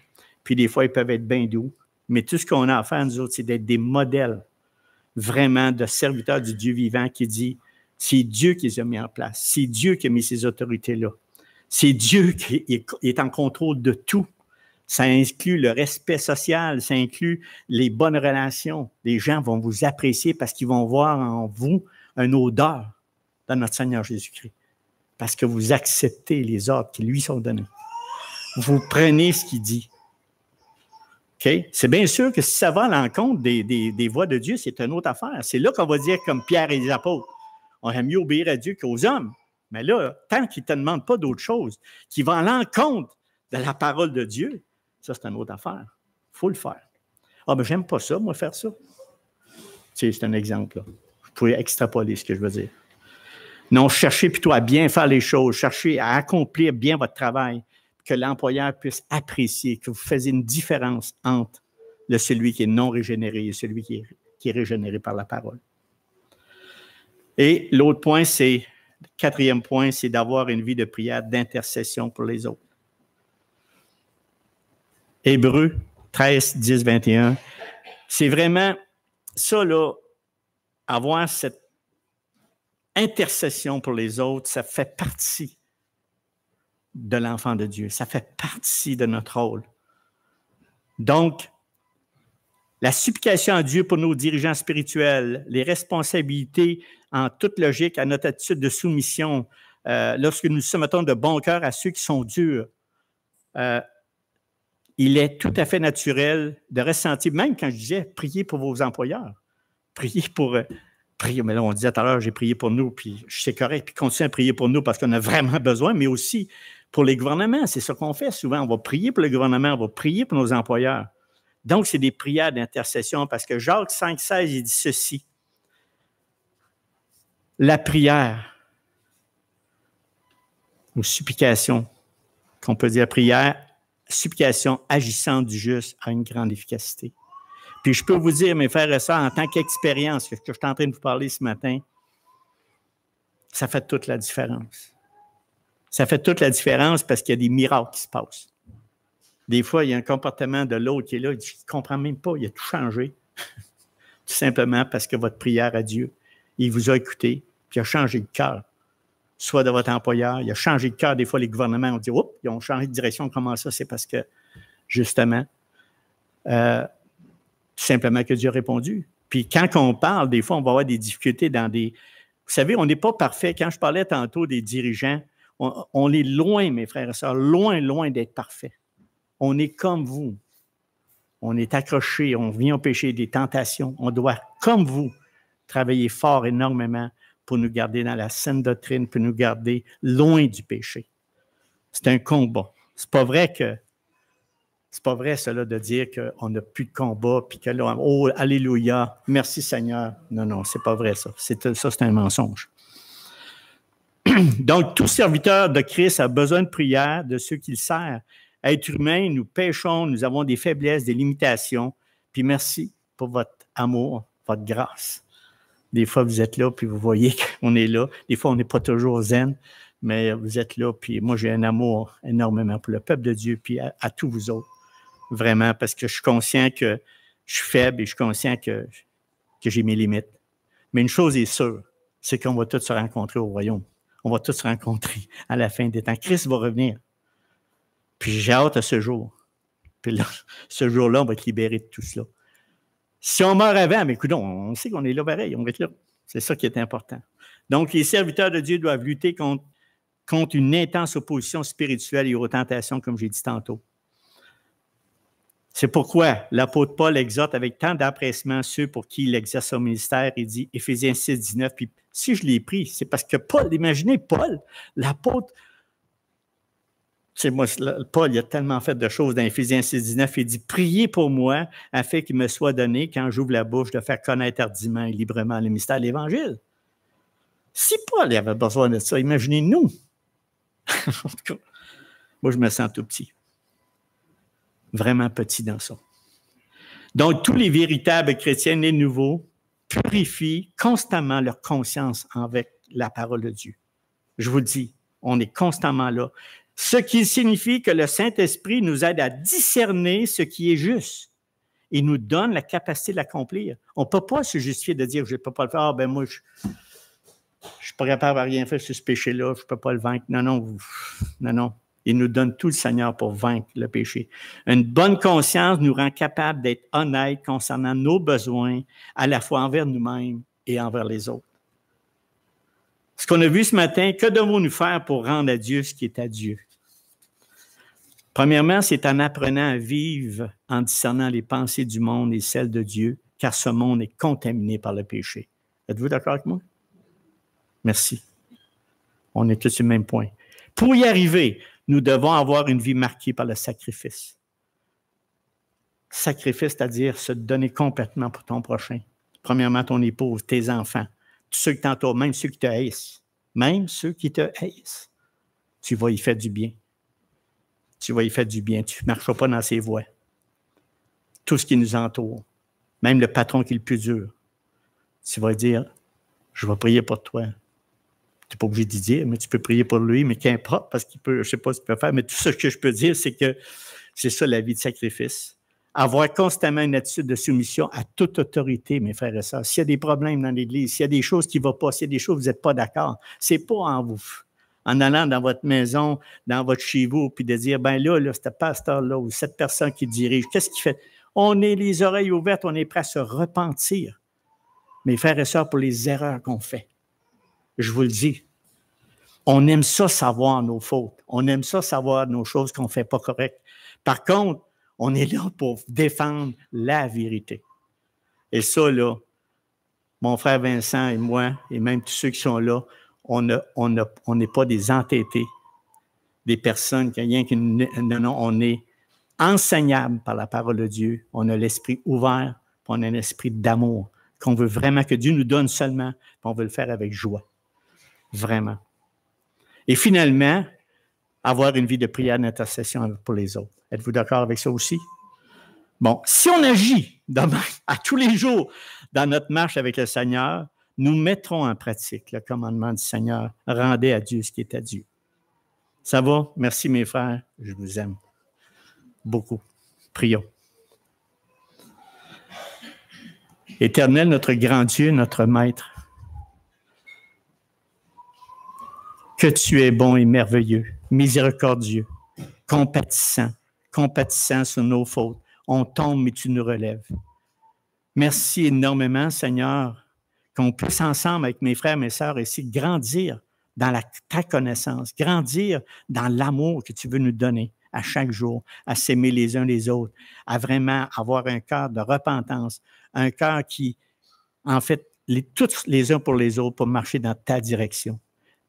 Puis des fois, ils peuvent être bien doux. Mais tout ce qu'on a à faire, nous autres, c'est d'être des modèles vraiment de serviteurs du Dieu vivant qui dit, c'est Dieu qui les a mis en place. C'est Dieu qui a mis ces autorités-là. C'est Dieu qui est en contrôle de tout. Ça inclut le respect social, ça inclut les bonnes relations. Les gens vont vous apprécier parce qu'ils vont voir en vous une odeur de notre Seigneur Jésus-Christ. Parce que vous acceptez les ordres qui lui sont donnés. Vous prenez ce qu'il dit. Okay? C'est bien sûr que si ça va à l'encontre des voies de Dieu, c'est une autre affaire. C'est là qu'on va dire, comme Pierre et les apôtres, on aime mieux obéir à Dieu qu'aux hommes. Mais là, tant qu'il ne te demande pas d'autre chose, qui va à l'encontre de la parole de Dieu, ça, c'est une autre affaire. Il faut le faire. Ah, mais j'aime pas ça, moi, faire ça. Tu sais, c'est un exemple, là. Vous pouvez extrapoler ce que je veux dire. Non, cherchez plutôt à bien faire les choses, cherchez à accomplir bien votre travail, que l'employeur puisse apprécier, que vous faisiez une différence entre celui qui est non régénéré et celui qui est régénéré par la parole. Et l'autre point, le quatrième point, c'est d'avoir une vie de prière, d'intercession pour les autres. Hébreux 13, 10, 21. C'est vraiment ça, là, avoir cette intercession pour les autres, ça fait partie de l'enfant de Dieu. Ça fait partie de notre rôle. Donc, la supplication à Dieu pour nos dirigeants spirituels, les responsabilités en toute logique à notre attitude de soumission, lorsque nous soumettons de bon cœur à ceux qui sont durs, il est tout à fait naturel de ressentir, même quand je disais, priez pour vos employeurs, priez pour... prier, mais là, on disait tout à l'heure, j'ai prié pour nous, puis c'est correct, puis continuez à prier pour nous parce qu'on a vraiment besoin, mais aussi pour les gouvernements. C'est ça qu'on fait souvent. On va prier pour le gouvernement, on va prier pour nos employeurs. Donc, c'est des prières d'intercession parce que Jacques 5, 16, il dit ceci. La prière ou supplication, qu'on peut dire prière, supplication agissante du juste a une grande efficacité. Puis je peux vous dire, mes frères et sœurs, en tant qu'expérience, que je suis en train de vous parler ce matin, ça fait toute la différence. Ça fait toute la différence parce qu'il y a des miracles qui se passent. Des fois, il y a un comportement de l'autre qui est là, il dit, je ne comprends même pas, il a tout changé. Tout simplement parce que votre prière à Dieu, il vous a écouté, puis il a changé de cœur. Soit de votre employeur, il a changé de cœur. Des fois, les gouvernements ont dit, oups, ils ont changé de direction. Comment ça? C'est parce que, justement, tout simplement que Dieu a répondu. Puis quand on parle, des fois, on va avoir des difficultés dans des... Vous savez, on n'est pas parfait. Quand je parlais tantôt des dirigeants, on est loin, mes frères et sœurs, loin, loin d'être parfait. On est comme vous. On est accroché, on vient au péché, des tentations. On doit, comme vous, travailler fort énormément pour nous garder dans la saine doctrine, pour nous garder loin du péché. C'est un combat. C'est pas vrai, cela, de dire qu'on n'a plus de combat, puis que là, oh, alléluia, merci Seigneur. Non, non, c'est pas vrai, ça. Ça, c'est un mensonge. Donc, tout serviteur de Christ a besoin de prière de ceux qu'il sert. Être humain, nous péchons, nous avons des faiblesses, des limitations. Puis merci pour votre amour, votre grâce. Des fois, vous êtes là, puis vous voyez qu'on est là. Des fois, on n'est pas toujours zen, mais vous êtes là. Puis moi, j'ai un amour énormément pour le peuple de Dieu, puis à tous vous autres. Vraiment, parce que je suis conscient que je suis faible et je suis conscient que j'ai mes limites. Mais une chose est sûre, c'est qu'on va tous se rencontrer au royaume. On va tous se rencontrer à la fin des temps. Christ va revenir. Puis j'ai hâte à ce jour. Puis là, ce jour-là, on va être libéré de tout cela. Si on meurt avant, mais écoute, on sait qu'on est là pareil, on va être là. C'est ça qui est important. Donc, les serviteurs de Dieu doivent lutter contre une intense opposition spirituelle et aux tentations, comme j'ai dit tantôt. C'est pourquoi l'apôtre Paul exhorte avec tant d'empressement ceux pour qui il exerce son ministère. Il dit, Éphésiens 6, 19, puis si je l'ai pris, c'est parce que Paul, imaginez Paul, l'apôtre, moi, Paul, il a tellement fait de choses dans Éphésiens 6, 19, il dit, priez pour moi afin qu'il me soit donné, quand j'ouvre la bouche, de faire connaître hardiment et librement le mystère de l'Évangile. Si Paul avait besoin de ça, imaginez-nous. En tout cas, moi, je me sens tout petit. Vraiment petit dans ça. Donc, tous les véritables chrétiens nés nouveaux purifient constamment leur conscience avec la parole de Dieu. Je vous le dis, on est constamment là. Ce qui signifie que le Saint-Esprit nous aide à discerner ce qui est juste et nous donne la capacité de l'accomplir. On ne peut pas se justifier de dire « je ne peux pas le faire, moi, je ne suis pas capable à rien faire sur ce péché-là, je ne peux pas le vaincre. » Non. Il nous donne tout le Seigneur pour vaincre le péché. Une bonne conscience nous rend capable d'être honnêtes concernant nos besoins, à la fois envers nous-mêmes et envers les autres. Ce qu'on a vu ce matin, que devons-nous faire pour rendre à Dieu ce qui est à Dieu? Premièrement, c'est en apprenant à vivre en discernant les pensées du monde et celles de Dieu, car ce monde est contaminé par le péché. Êtes-vous d'accord avec moi? Merci. On est tous sur le même point. Pour y arriver, nous devons avoir une vie marquée par le sacrifice. Sacrifice, c'est-à-dire se donner complètement pour ton prochain. Premièrement, ton épouse, tes enfants, tous ceux qui t'entourent, même ceux qui te haïssent. Même ceux qui te haïssent. Tu vas y faire du bien. Tu vas y faire du bien. Tu ne marcheras pas dans ses voies. Tout ce qui nous entoure, même le patron qui est le plus dur, tu vas dire, je vais prier pour toi. Tu n'es pas obligé d'y dire, mais tu peux prier pour lui, mais qu'importe, parce qu'il peut, je ne sais pas ce qu'il peut faire, mais tout ce que je peux dire, c'est que c'est ça la vie de sacrifice. Avoir constamment une attitude de soumission à toute autorité, mes frères et sœurs. S'il y a des problèmes dans l'Église, s'il y a des choses qui ne vont pas, s'il y a des choses où vous n'êtes pas d'accord, ce n'est pas en allant dans votre maison, dans votre chez vous, puis de dire, ben là, ce pasteur-là ou cette personne qui dirige, qu'est-ce qu'il fait? On est les oreilles ouvertes, on est prêt à se repentir, mes frères et sœurs, pour les erreurs qu'on fait. Je vous le dis. On aime ça savoir nos fautes. On aime ça savoir nos choses qu'on ne fait pas correctes. Par contre, on est là pour défendre la vérité. Et ça, là, mon frère Vincent et moi, et même tous ceux qui sont là, on n'est pas des entêtés, des personnes qui rien qu'une. Non, on est enseignables par la parole de Dieu. On a l'esprit ouvert, puis on a un esprit d'amour, qu'on veut vraiment que Dieu nous donne seulement, puis on veut le faire avec joie. Vraiment. Et finalement, avoir une vie de prière d'intercession pour les autres. Êtes-vous d'accord avec ça aussi? Bon, si on agit à tous les jours dans notre marche avec le Seigneur, nous mettrons en pratique le commandement du Seigneur. Rendez à Dieu ce qui est à Dieu. Ça va? Merci mes frères. Je vous aime beaucoup. Prions. Éternel, notre grand Dieu, notre Maître, que tu es bon et merveilleux, miséricordieux, compatissant sur nos fautes. On tombe, mais tu nous relèves. Merci énormément, Seigneur, qu'on puisse ensemble, avec mes frères et mes sœurs, essayer de grandir dans ta connaissance, grandir dans l'amour que tu veux nous donner à chaque jour, à s'aimer les uns les autres, à vraiment avoir un cœur de repentance, un cœur qui, en fait, tous les uns pour les autres pour marcher dans ta direction.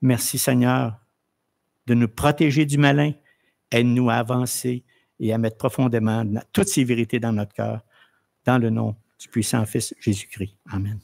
Merci, Seigneur, de nous protéger du malin. Aide-nous à avancer et à mettre profondément toutes ces vérités dans notre cœur, dans le nom du puissant Fils Jésus-Christ. Amen.